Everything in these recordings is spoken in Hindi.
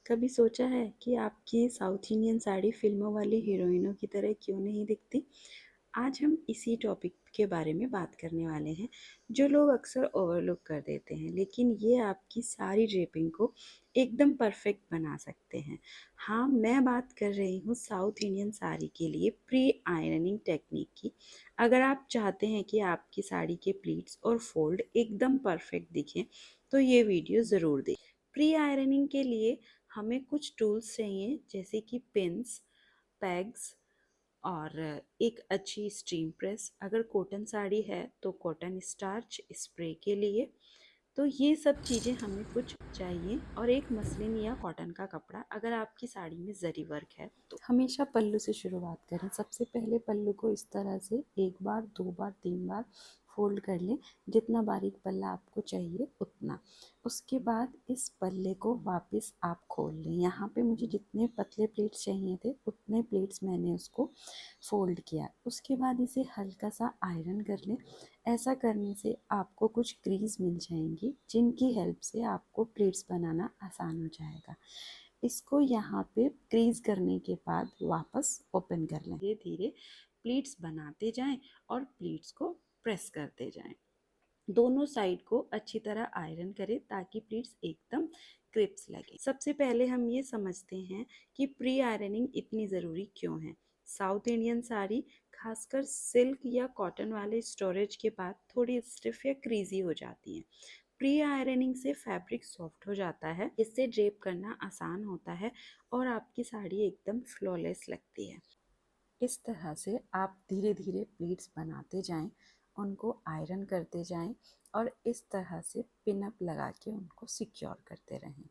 कभी सोचा है कि आपकी साउथ इंडियन साड़ी फिल्मों वाली हीरोइनों की तरह क्यों नहीं दिखती? आज हम इसी टॉपिक के बारे में बात करने वाले हैं, जो लोग अक्सर ओवरलुक कर देते हैं, लेकिन ये आपकी सारी ड्रेपिंग को एकदम परफेक्ट बना सकते हैं। हाँ, मैं बात कर रही हूँ साउथ इंडियन साड़ी के लिए प्री आयरनिंग टेक्निक की। अगर आप चाहते हैं कि आपकी साड़ी के प्लीट्स और फोल्ड एकदम परफेक्ट दिखें, तो ये वीडियो ज़रूर देखें। प्री आयरनिंग के लिए हमें कुछ टूल्स चाहिए, जैसे कि पिन्स, पैग्स और एक अच्छी स्टीम प्रेस। अगर कॉटन साड़ी है तो कॉटन स्टार्च स्प्रे के लिए। तो ये सब चीज़ें हमें कुछ चाहिए, और एक मसलिन या कॉटन का कपड़ा अगर आपकी साड़ी में जरी वर्क है तो। हमेशा पल्लू से शुरुआत करें। सबसे पहले पल्लू को इस तरह से एक बार, दो बार, तीन बार फोल्ड कर लें, जितना बारीक पल्ला आपको चाहिए उतना। उसके बाद इस पल्ले को वापस आप खोल लें। यहाँ पे मुझे जितने पतले प्लेट्स चाहिए थे उतने प्लेट्स मैंने उसको फोल्ड किया। उसके बाद इसे हल्का सा आयरन कर लें। ऐसा करने से आपको कुछ क्रीज मिल जाएंगी, जिनकी हेल्प से आपको प्लेट्स बनाना आसान हो जाएगा। इसको यहाँ पे क्रीज करने के बाद वापस ओपन कर लें। धीरे धीरे प्लीट्स बनाते जाएं और प्लीट्स को प्रेस करते जाएं। दोनों साइड को अच्छी तरह आयरन करें ताकि प्लीट्स एकदम क्रिप्स लगे। सबसे पहले हम ये समझते हैं कि प्री आयरनिंग इतनी ज़रूरी क्यों है। साउथ इंडियन साड़ी, खासकर सिल्क या कॉटन वाले स्टोरेज के बाद थोड़ी स्टिफ या क्रीजी हो जाती हैं। प्री आयरनिंग से फैब्रिक सॉफ्ट हो जाता है, इससे ड्रेप करना आसान होता है और आपकी साड़ी एकदम फ्लॉलेस लगती है। इस तरह से आप धीरे धीरे प्लीट्स बनाते जाएं, उनको आयरन करते जाएं और इस तरह से पिन अप लगा के उनको सिक्योर करते रहें।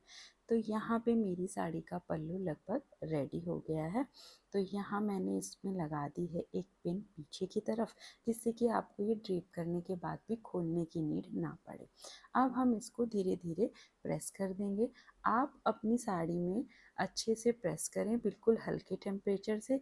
तो यहाँ पे मेरी साड़ी का पल्लू लगभग रेडी हो गया है। तो यहाँ मैंने इसमें लगा दी है एक पिन पीछे की तरफ, जिससे कि आपको ये ड्रेप करने के बाद भी खोलने की नीड ना पड़े। अब हम इसको धीरे धीरे प्रेस कर देंगे। आप अपनी साड़ी में अच्छे से प्रेस करें, बिल्कुल हल्के टेम्परेचर से।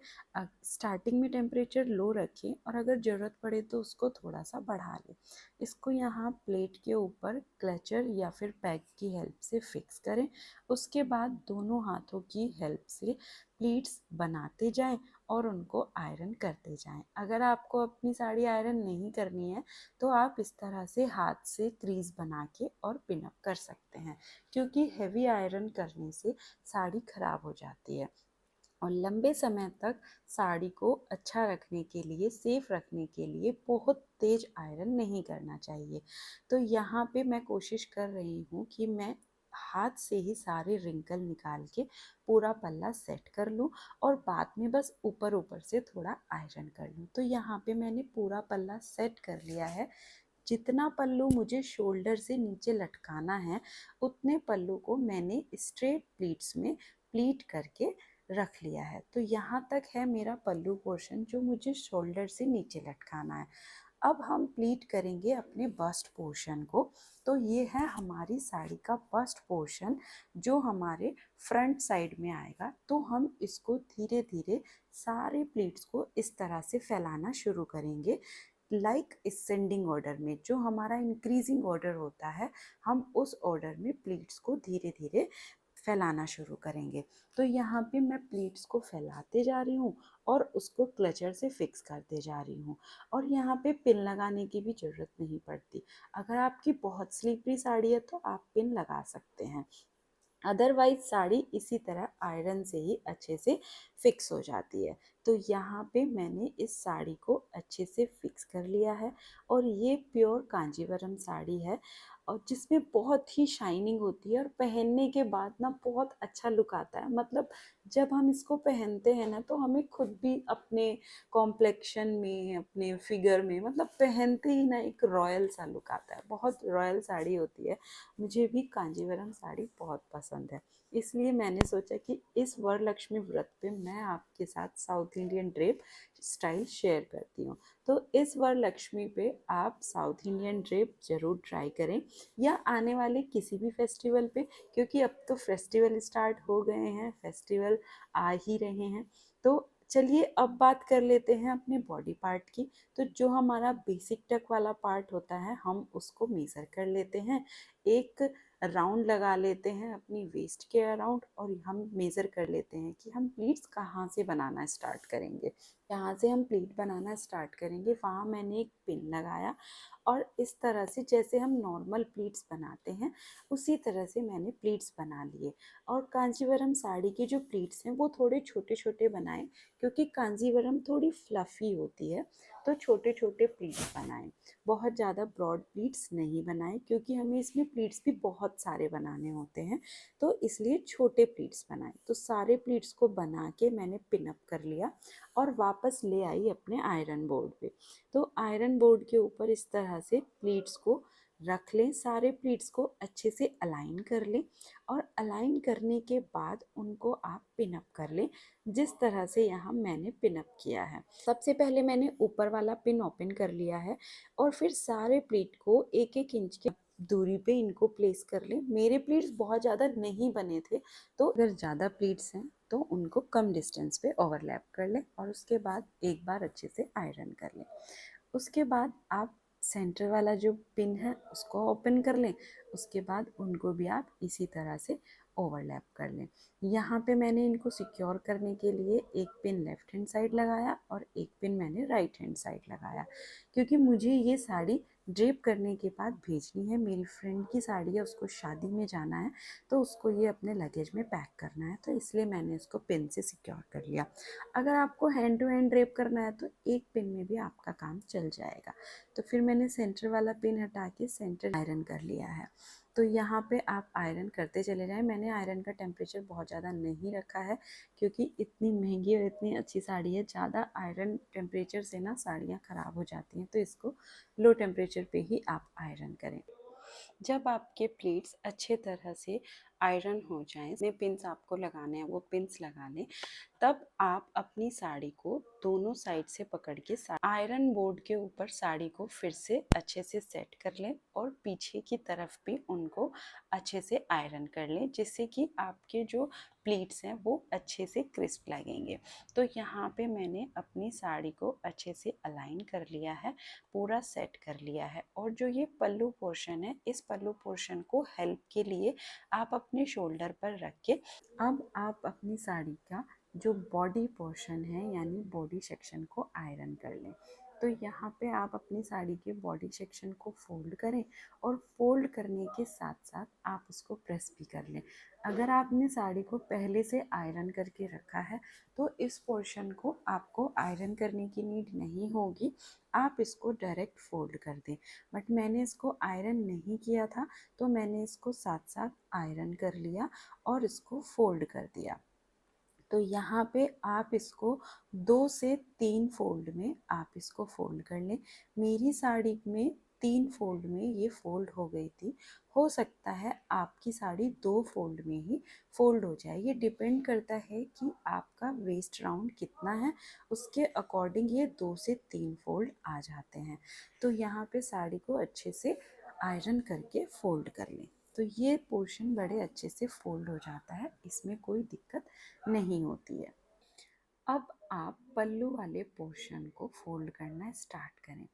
स्टार्टिंग में टेम्परेचर लो रखें और अगर ज़रूरत पड़े तो उसको थोड़ा सा बढ़ा लें। इसको यहाँ प्लेट के ऊपर क्लचर या फिर पैक की हेल्प से फिक्स करें। उसके बाद दोनों हाथों की हेल्प से प्लीट्स बनाते जाएं और उनको आयरन करते जाएं। अगर आपको अपनी साड़ी आयरन नहीं करनी है तो आप इस तरह से हाथ से क्रीज बना के और पिन अप कर सकते हैं, क्योंकि हेवी आयरन करने से साड़ी खराब हो जाती है। और लंबे समय तक साड़ी को अच्छा रखने के लिए, सेफ रखने के लिए बहुत तेज आयरन नहीं करना चाहिए। तो यहाँ पे मैं कोशिश कर रही हूँ कि मैं हाथ से ही सारे रिंकल निकाल के पूरा पल्ला सेट कर लूँ और बाद में बस ऊपर ऊपर से थोड़ा आयरन कर लूँ। तो यहाँ पे मैंने पूरा पल्ला सेट कर लिया है। जितना पल्लू मुझे शोल्डर से नीचे लटकाना है, उतने पल्लू को मैंने स्ट्रेट प्लीट्स में प्लीट करके रख लिया है। तो यहाँ तक है मेरा पल्लू पोर्शन, जो मुझे शोल्डर से नीचे लटकाना है। अब हम प्लीट करेंगे अपने बस्ट पोर्शन को। तो ये है हमारी साड़ी का बस्ट पोर्शन, जो हमारे फ्रंट साइड में आएगा। तो हम इसको धीरे धीरे सारे प्लीट्स को इस तरह से फैलाना शुरू करेंगे, लाइक असेंडिंग ऑर्डर में। जो हमारा इंक्रीजिंग ऑर्डर होता है, हम उस ऑर्डर में प्लीट्स को धीरे धीरे फैलाना शुरू करेंगे। तो यहाँ पे मैं प्लीट्स को फैलाते जा रही हूँ और उसको क्लचर से फिक्स करते जा रही हूँ, और यहाँ पे पिन लगाने की भी ज़रूरत नहीं पड़ती। अगर आपकी बहुत स्लीपरी साड़ी है तो आप पिन लगा सकते हैं, अदरवाइज साड़ी इसी तरह आयरन से ही अच्छे से फिक्स हो जाती है। तो यहाँ पे मैंने इस साड़ी को अच्छे से फिक्स कर लिया है। और ये प्योर कांजीवरम साड़ी है, और जिसमें बहुत ही शाइनिंग होती है और पहनने के बाद ना बहुत अच्छा लुक आता है। मतलब जब हम इसको पहनते हैं ना, तो हमें खुद भी अपने कॉम्प्लेक्शन में, अपने फिगर में, मतलब पहनते ही ना एक रॉयल सा लुक आता है। बहुत रॉयल साड़ी होती है। मुझे भी कांजीवरम साड़ी बहुत पसंद है, इसलिए मैंने सोचा कि इस वरलक्ष्मी व्रत पे मैं आपके साथ south Indian drape style share करती हूँ। तो इस वरलक्ष्मी पे आप साउथ इंडियन ड्रेप ज़रूर ट्राई करें, या आने वाले किसी भी फेस्टिवल पे, क्योंकि अब तो फेस्टिवल स्टार्ट हो गए हैं, फेस्टिवल आ ही रहे हैं। तो चलिए अब बात कर लेते हैं अपने बॉडी पार्ट की। तो जो हमारा बेसिक टक वाला पार्ट होता है, हम उसको मेज़र कर लेते हैं। एक राउंड लगा लेते हैं अपनी वेस्ट के अराउंड और हम मेज़र कर लेते हैं कि हम प्लीट्स कहाँ से बनाना स्टार्ट करेंगे। जहाँ से हम प्लीट बनाना स्टार्ट करेंगे वहाँ मैंने एक पिन लगाया और इस तरह से जैसे हम नॉर्मल प्लीट्स बनाते हैं उसी तरह से मैंने प्लीट्स बना लिए। और कांजीवरम साड़ी के जो प्लीट्स हैं वो थोड़े छोटे छोटे बनाए, क्योंकि कांजीवरम थोड़ी फ्लफ़ी होती है, तो छोटे छोटे प्लीट्स बनाए। बहुत ज़्यादा ब्रॉड प्लीट्स नहीं बनाए, क्योंकि हमें इसमें प्लीट्स भी बहुत सारे बनाने होते हैं, तो इसलिए छोटे प्लीट्स बनाए। तो सारे प्लीट्स को बना के मैंने पिन अप कर लिया और वापस ले आई अपने आयरन बोर्ड पे। तो आयरन बोर्ड के ऊपर इस तरह से प्लीट्स को रख लें, सारे प्लीट्स को अच्छे से अलाइन कर लें और अलाइन करने के बाद उनको आप पिन अप कर लें, जिस तरह से यहाँ मैंने पिन अप किया है। सबसे पहले मैंने ऊपर वाला पिन ओपन कर लिया है और फिर सारे प्लीट को 1-1 इंच की दूरी पे इनको प्लेस कर लें। मेरे प्लीट्स बहुत ज़्यादा नहीं बने थे, तो अगर ज़्यादा प्लीट्स हैं तो उनको कम डिस्टेंस पे ओवरलैप कर लें और उसके बाद एक बार अच्छे से आयरन कर लें। उसके बाद आप सेंटर वाला जो पिन है उसको ओपन कर लें। उसके बाद उनको भी आप इसी तरह से ओवरलैप कर लें। यहाँ पे मैंने इनको सिक्योर करने के लिए एक पिन लेफ़्ट हैंड साइड लगाया और एक पिन मैंने राइट हैंड साइड लगाया, क्योंकि मुझे ये साड़ी ड्रेप करने के बाद भेजनी है। मेरी फ्रेंड की साड़ी है, उसको शादी में जाना है, तो उसको ये अपने लगेज में पैक करना है, तो इसलिए मैंने इसको पिन से सिक्योर कर लिया। अगर आपको हैंड टू हैंड ड्रेप करना है तो एक पिन में भी आपका काम चल जाएगा। तो फिर मैंने सेंटर वाला पिन हटा के सेंटर आयरन कर लिया है। तो यहाँ पे आप आयरन करते चले जाएं। मैंने आयरन का टेम्परेचर बहुत ज़्यादा नहीं रखा है, क्योंकि इतनी महंगी और इतनी अच्छी साड़ी है, ज़्यादा आयरन टेम्परेचर से ना साड़ियाँ ख़राब हो जाती हैं, तो इसको लो टेम्परेचर पे ही आप आयरन करें। जब आपके प्लेट्स अच्छे तरह से आयरन हो जाएं, जितने पिन्स आपको लगाने हैं वो पिन्स लगा लें, तब आप अपनी साड़ी को दोनों साइड से पकड़ के आयरन बोर्ड के ऊपर साड़ी को फिर से अच्छे से सेट कर लें और पीछे की तरफ भी उनको अच्छे से आयरन कर लें, जिससे कि आपके जो प्लीट्स हैं वो अच्छे से क्रिस्प लगेंगे। तो यहाँ पे मैंने अपनी साड़ी को अच्छे से अलाइन कर लिया है, पूरा सेट कर लिया है। और जो ये पल्लू पोर्शन है, इस पल्लू पोर्शन को हेल्प के लिए आप अपने शोल्डर पर रख के अब आप अपनी साड़ी का जो बॉडी पोर्शन है यानी बॉडी सेक्शन को आयरन कर लें। तो यहाँ पे आप अपनी साड़ी के बॉडी सेक्शन को फोल्ड करें और फोल्ड करने के साथ साथ आप उसको प्रेस भी कर लें। अगर आपने साड़ी को पहले से आयरन करके रखा है तो इस पोर्शन को आपको आयरन करने की नीड नहीं होगी, आप इसको डायरेक्ट फोल्ड कर दें। बट मैंने इसको आयरन नहीं किया था, तो मैंने इसको साथ साथ आयरन कर लिया और इसको फोल्ड कर दिया। तो यहाँ पे आप इसको 2 से 3 फोल्ड में आप इसको फोल्ड कर लें। मेरी साड़ी में 3 फोल्ड में ये फोल्ड हो गई थी। हो सकता है आपकी साड़ी 2 फोल्ड में ही फोल्ड हो जाए, ये डिपेंड करता है कि आपका वेस्ट राउंड कितना है, उसके अकॉर्डिंग ये 2 से 3 फोल्ड आ जाते हैं। तो यहाँ पे साड़ी को अच्छे से आयरन करके फोल्ड कर लें, तो ये पोर्शन बड़े अच्छे से फोल्ड हो जाता है, इसमें कोई दिक्कत नहीं होती है। अब आप पल्लू वाले पोर्शन को फोल्ड करना स्टार्ट करें।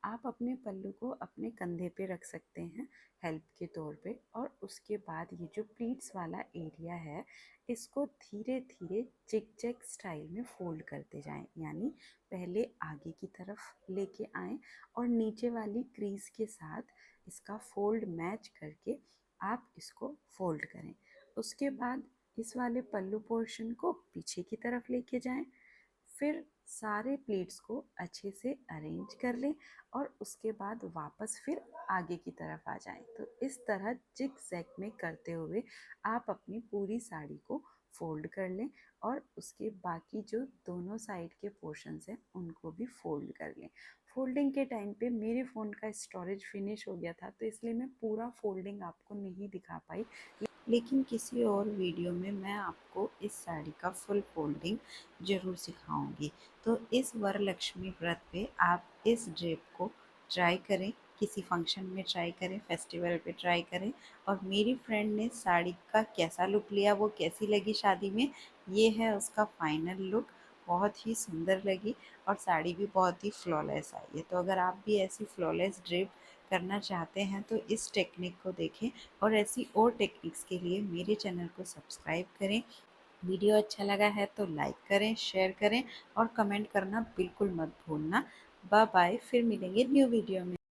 आप अपने पल्लू को अपने कंधे पे रख सकते हैं हेल्प के तौर पे, और उसके बाद ये जो प्लीट्स वाला एरिया है इसको धीरे धीरे जिग जैग स्टाइल में फोल्ड करते जाएं, यानी पहले आगे की तरफ लेके आएं और नीचे वाली क्रीज के साथ इसका फोल्ड मैच करके आप इसको फोल्ड करें। उसके बाद इस वाले पल्लू पोर्शन को पीछे की तरफ लेके जाएं, फिर सारे प्लेट्स को अच्छे से अरेंज कर लें और उसके बाद वापस फिर आगे की तरफ आ जाएं। तो इस तरह जिग जैग में करते हुए आप अपनी पूरी साड़ी को फोल्ड कर लें और उसके बाकी जो दोनों साइड के पोर्शंस हैं उनको भी फोल्ड कर लें। फोल्डिंग के टाइम पे मेरे फ़ोन का स्टोरेज फिनिश हो गया था, तो इसलिए मैं पूरा फोल्डिंग आपको नहीं दिखा पाई, लेकिन किसी और वीडियो में मैं आपको इस साड़ी का फुल फोल्डिंग ज़रूर सिखाऊंगी। तो इस वरलक्ष्मी व्रत पे आप इस ड्रेप को ट्राई करें, किसी फंक्शन में ट्राई करें, फेस्टिवल पे ट्राई करें। और मेरी फ्रेंड ने साड़ी का कैसा लुक लिया, वो कैसी लगी शादी में, ये है उसका फाइनल लुक। बहुत ही सुंदर लगी और साड़ी भी बहुत ही फ्लॉलेस आई है। तो अगर आप भी ऐसी फ्लॉलेस ड्रेप करना चाहते हैं तो इस टेक्निक को देखें और ऐसी और टेक्निक्स के लिए मेरे चैनल को सब्सक्राइब करें। वीडियो अच्छा लगा है तो लाइक करें, शेयर करें और कमेंट करना बिल्कुल मत भूलना। बाय बाय, फिर मिलेंगे न्यू वीडियो में।